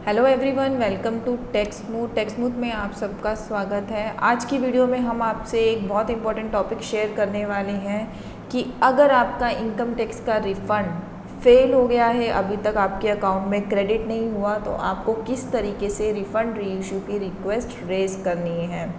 Hello everyone, welcome to टेक्समूथ में आप सबका स्वागत है। आज की वीडियो में हम आपसे एक बहुत इंपॉर्टेंट टॉपिक शेयर करने वाले हैं कि अगर आपका इनकम टैक्स का रिफ़ंड फेल हो गया है, अभी तक आपके अकाउंट में क्रेडिट नहीं हुआ, तो आपको किस तरीके से रिफ़ंड रीइश्यू की रिक्वेस्ट रेज़ करनी है।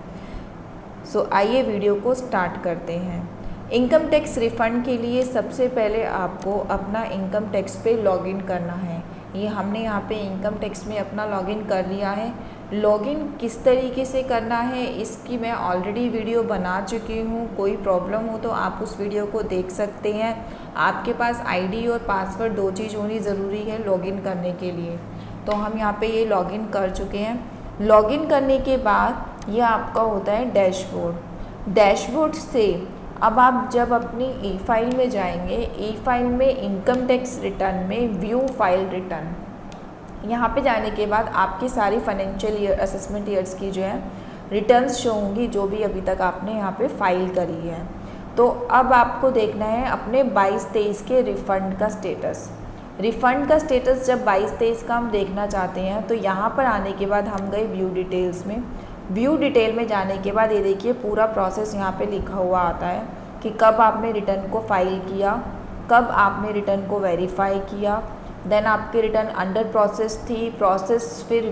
सो आइए वीडियो को स्टार्ट करते हैं। इनकम टैक्स रिफ़ंड के लिए सबसे पहले आपको अपना इनकम टैक्स पे लॉगिन करना है। ये हमने यहाँ पे इनकम टैक्स में अपना लॉगिन कर लिया है। लॉगिन किस तरीके से करना है इसकी मैं ऑलरेडी वीडियो बना चुकी हूँ। कोई प्रॉब्लम हो तो आप उस वीडियो को देख सकते हैं। आपके पास आईडी और पासवर्ड दो चीज़ होनी ज़रूरी है लॉगिन करने के लिए। तो हम यहाँ पे ये लॉगिन कर चुके हैं। लॉगिन करने के बाद ये आपका होता है डैशबोर्ड। डैशबोर्ड से अब आप जब अपनी ई फाइल में जाएंगे, ई फाइल में इनकम टैक्स रिटर्न में व्यू फाइल रिटर्न, यहाँ पे जाने के बाद आपकी सारी फाइनेंशियल ईयर असेसमेंट ईयर्स की जो है रिटर्न्स शो होंगी, जो भी अभी तक आपने यहाँ पे फाइल करी है। तो अब आपको देखना है अपने 22-23 के रिफ़ंड का स्टेटस। रिफ़ंड का स्टेटस जब 22-23 का हम देखना चाहते हैं तो यहाँ पर आने के बाद हम गए व्यू डिटेल्स में। व्यू डिटेल में जाने के बाद ये देखिए पूरा प्रोसेस यहाँ पे लिखा हुआ आता है कि कब आपने रिटर्न को फाइल किया, कब आपने रिटर्न को वेरीफाई किया, देन आपकी रिटर्न अंडर प्रोसेस थी, प्रोसेस फिर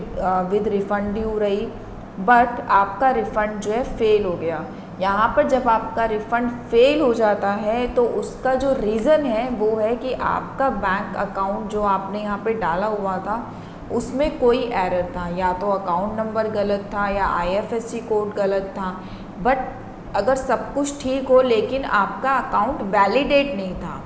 विद रिफ़ंड ड्यू रही, बट आपका रिफ़ंड जो है फेल हो गया। यहाँ पर जब आपका रिफ़ंड फेल हो जाता है तो उसका जो रीज़न है वो है कि आपका बैंक अकाउंट जो आपने यहाँ पे डाला हुआ था उसमें कोई एरर था, या तो अकाउंट नंबर गलत था या IFSC कोड गलत था। बट अगर सब कुछ ठीक हो लेकिन आपका अकाउंट वैलिडेट नहीं था।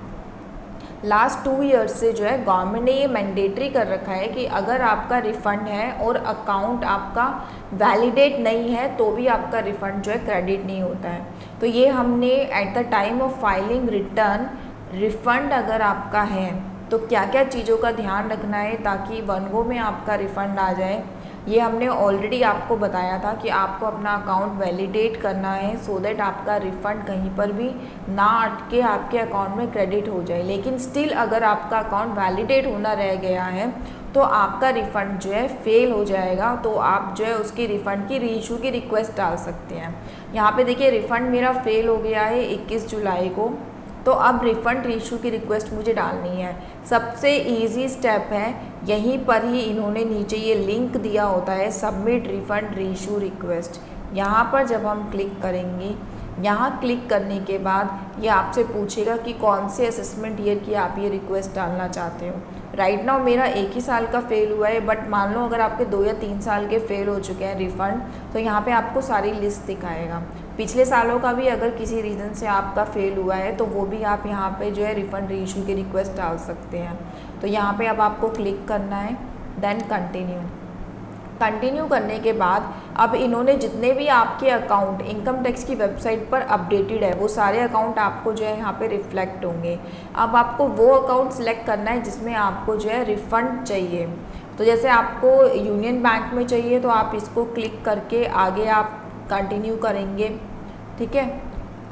लास्ट 2 ईयर्स से जो है गवर्नमेंट ने ये मैंडेटरी कर रखा है कि अगर आपका रिफ़ंड है और अकाउंट आपका वैलिडेट नहीं है तो भी आपका रिफ़ंड जो है क्रेडिट नहीं होता है। तो ये हमने at the time of filing return refund अगर आपका है तो क्या क्या चीज़ों का ध्यान रखना है ताकि वन गो में आपका रिफ़ंड आ जाए, ये हमने ऑलरेडी आपको बताया था कि आपको अपना अकाउंट वैलिडेट करना है सो दैट आपका रिफ़ंड कहीं पर भी ना अटके, आपके अकाउंट में क्रेडिट हो जाए। लेकिन स्टिल अगर आपका अकाउंट वैलिडेट होना रह गया है तो आपका रिफ़ंड जो है फेल हो जाएगा। तो आप जो है उसकी रिफ़ंड की रीइश्यू की रिक्वेस्ट डाल सकते हैं। यहाँ पे देखिए रिफ़ंड मेरा फेल हो गया है 21 जुलाई को, तो अब रिफ़ंड रीइश्यू की रिक्वेस्ट मुझे डालनी है। सबसे इजी स्टेप है, यहीं पर ही इन्होंने नीचे ये लिंक दिया होता है सबमिट रिफ़ंड रीइश्यू रिक्वेस्ट। यहाँ पर जब हम क्लिक करेंगे, यहाँ क्लिक करने के बाद ये आपसे पूछेगा कि कौन से असेसमेंट ईयर की आप ये रिक्वेस्ट डालना चाहते हो। राइट नाउ मेरा 1 ही साल का फेल हुआ है, बट मान लो अगर आपके 2 या 3 साल के फेल हो चुके हैं रिफ़ंड, तो यहाँ पे आपको सारी लिस्ट दिखाएगा। पिछले सालों का भी अगर किसी रीज़न से आपका फेल हुआ है तो वो भी आप यहाँ पे जो है रिफ़ंड रीइश्यू की रिक्वेस्ट डाल सकते हैं। तो यहाँ पे अब आपको क्लिक करना है, देन कंटिन्यू। कंटिन्यू करने के बाद अब इन्होंने जितने भी आपके अकाउंट इनकम टैक्स की वेबसाइट पर अपडेटेड है वो सारे अकाउंट आपको जो है यहाँ पे रिफ्लेक्ट होंगे। अब आपको वो अकाउंट सेलेक्ट करना है जिसमें आपको जो है रिफ़ंड चाहिए। तो जैसे आपको यूनियन बैंक में चाहिए तो आप इसको क्लिक करके आगे आप कंटिन्यू करेंगे, ठीक है।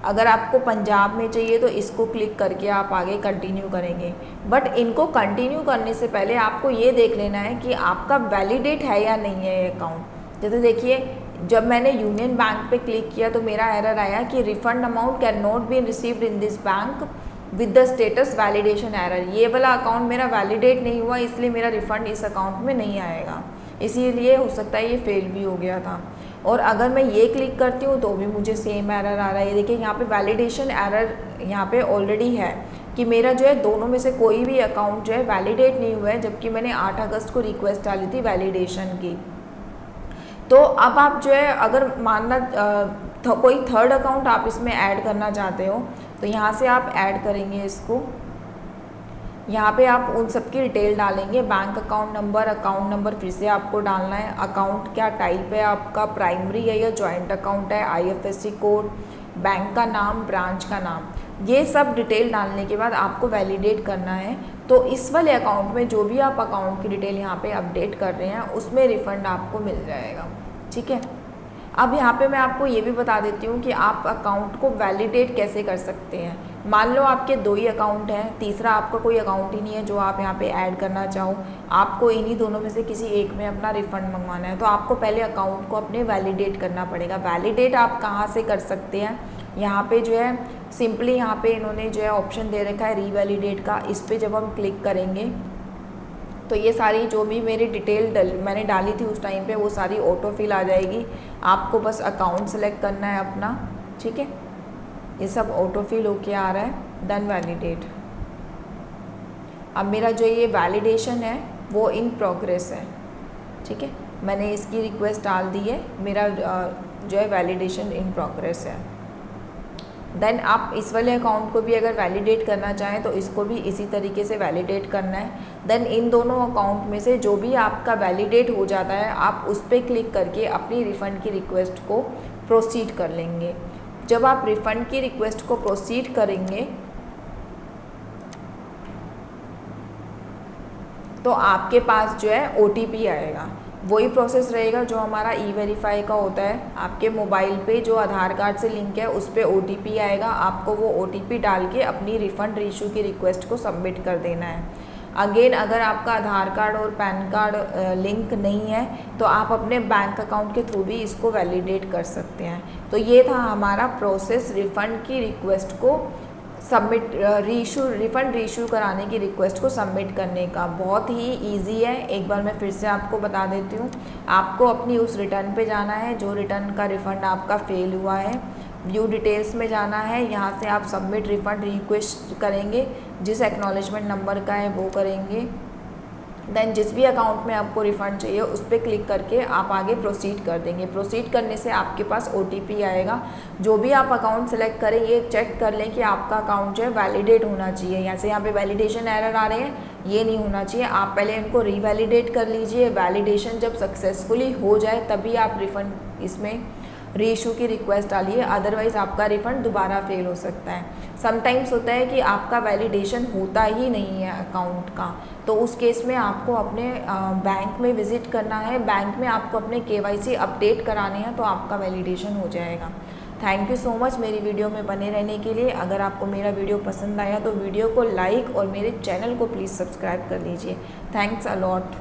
अगर आपको पंजाब में चाहिए तो इसको क्लिक करके आप आगे कंटिन्यू करेंगे। बट इनको कंटिन्यू करने से पहले आपको ये देख लेना है कि आपका वैलिडेट है या नहीं है ये अकाउंट। जैसे देखिए जब मैंने यूनियन बैंक पे क्लिक किया तो मेरा एरर आया कि refund amount can not be received in this bank with the status validation error. ये वाला अकाउंट मेरा वैलिडेट नहीं हुआ, इसलिए मेरा रिफ़ंड इस अकाउंट में नहीं आएगा। इसीलिए हो सकता है ये फेल भी हो गया था। और अगर मैं ये क्लिक करती हूँ तो भी मुझे सेम एरर आ रहा है। ये देखिए यहाँ पे वैलिडेशन एरर यहाँ पे ऑलरेडी है कि मेरा जो है दोनों में से कोई भी अकाउंट जो है वैलिडेट नहीं हुआ है, जबकि मैंने 8 अगस्त को रिक्वेस्ट डाली थी वैलिडेशन की। तो अब आप जो है अगर मानना कोई थर्ड अकाउंट आप इसमें ऐड करना चाहते हो तो यहाँ से आप ऐड करेंगे इसको। यहाँ पे आप उन सब की डिटेल डालेंगे, बैंक अकाउंट नंबर फिर से आपको डालना है, अकाउंट क्या टाइप है आपका, प्राइमरी है या जॉइंट अकाउंट है, IFSC कोड, बैंक का नाम, ब्रांच का नाम, ये सब डिटेल डालने के बाद आपको वैलिडेट करना है। तो इस वाले अकाउंट में जो भी आप अकाउंट की डिटेल यहाँ पे अपडेट कर रहे हैं उसमें रिफ़ंड आपको मिल जाएगा, ठीक है। अब यहाँ पे मैं आपको ये भी बता देती हूँ कि आप अकाउंट को वैलिडेट कैसे कर सकते हैं। मान लो आपके 2 ही अकाउंट हैं, तीसरा आपका कोई अकाउंट ही नहीं है जो आप यहाँ पे ऐड करना चाहो, आपको इन्हीं दोनों में से किसी एक में अपना रिफ़ंड मंगवाना है, तो आपको पहले अकाउंट को अपने वैलिडेट करना पड़ेगा। वैलिडेट आप कहाँ से कर सकते हैं, यहाँ पे जो है सिंपली यहाँ पे इन्होंने जो है ऑप्शन दे रखा है रीवैलिडेट का, इस पर जब हम क्लिक करेंगे तो ये सारी जो भी मेरी डिटेल मैंने डाली थी उस टाइम पे वो सारी ऑटो फिल आ जाएगी। आपको बस अकाउंट सेलेक्ट करना है अपना, ठीक है, ये सब ऑटो फिल होके आ रहा है। Then validate. अब मेरा जो ये वैलिडेशन है वो इन प्रोग्रेस है, ठीक है, मैंने इसकी रिक्वेस्ट डाल दी है, मेरा जो है वैलिडेशन इन प्रोग्रेस है। देन आप इस वाले अकाउंट को भी अगर वैलिडेट करना चाहें तो इसको भी इसी तरीके से वैलिडेट करना है। देन इन दोनों अकाउंट में से जो भी आपका वैलिडेट हो जाता है आप उस पर क्लिक करके अपनी रिफ़ंड की रिक्वेस्ट को प्रोसीड कर लेंगे। जब आप रिफ़ंड की रिक्वेस्ट को प्रोसीड करेंगे तो आपके पास जो है OTP आएगा। वही प्रोसेस रहेगा जो हमारा E-वेरीफाई का होता है। आपके मोबाइल पे जो आधार कार्ड से लिंक है उस पर OTP आएगा, आपको वो OTP डाल के अपनी रिफ़ंड रीइशू की रिक्वेस्ट को सबमिट कर देना है। अगेन अगर आपका आधार कार्ड और पैन कार्ड लिंक नहीं है तो आप अपने बैंक अकाउंट के थ्रू भी इसको वैलिडेट कर सकते हैं। तो ये था हमारा प्रोसेस रिफ़ंड की रिक्वेस्ट को सबमिट रिफ़ंड रीइशू कराने की रिक्वेस्ट को सबमिट करने का। बहुत ही इजी है, एक बार मैं फिर से आपको बता देती हूँ। आपको अपनी उस रिटर्न पे जाना है जो रिटर्न का रिफ़ंड आपका फेल हुआ है, व्यू डिटेल्स में जाना है, यहाँ से आप सबमिट रिफ़ंड रिक्वेस्ट करेंगे, जिस एक्नॉलेजमेंट नंबर का है वो करेंगे। देन जिस भी अकाउंट में आपको रिफ़ंड चाहिए उस पर क्लिक करके आप आगे प्रोसीड कर देंगे। प्रोसीड करने से आपके पास OTP आएगा। जो भी आप अकाउंट सेलेक्ट करें ये चेक कर लें कि आपका अकाउंट जो है वैलिडेट होना चाहिए। यहाँ पे वैलिडेशन एरर आ रहे हैं, ये नहीं होना चाहिए। आप पहले इनको रीवैलिडेट कर लीजिए। वैलिडेशन जब सक्सेसफुली हो जाए तभी आप रिफ़ंड इसमें रीइशू की रिक्वेस्ट डालिए, अदरवाइज़ आपका रिफ़ंड दोबारा फेल हो सकता है। समटाइम्स होता है कि आपका वैलिडेशन होता ही नहीं है अकाउंट का, तो उस केस में आपको अपने बैंक में विज़िट करना है, बैंक में आपको अपने KYC अपडेट कराने हैं तो आपका वैलिडेशन हो जाएगा। थैंक यू सो मच मेरी वीडियो में बने रहने के लिए। अगर आपको मेरा वीडियो पसंद आया तो वीडियो को लाइक और मेरे चैनल को प्लीज़ सब्सक्राइब कर लीजिए। Thanks a lot.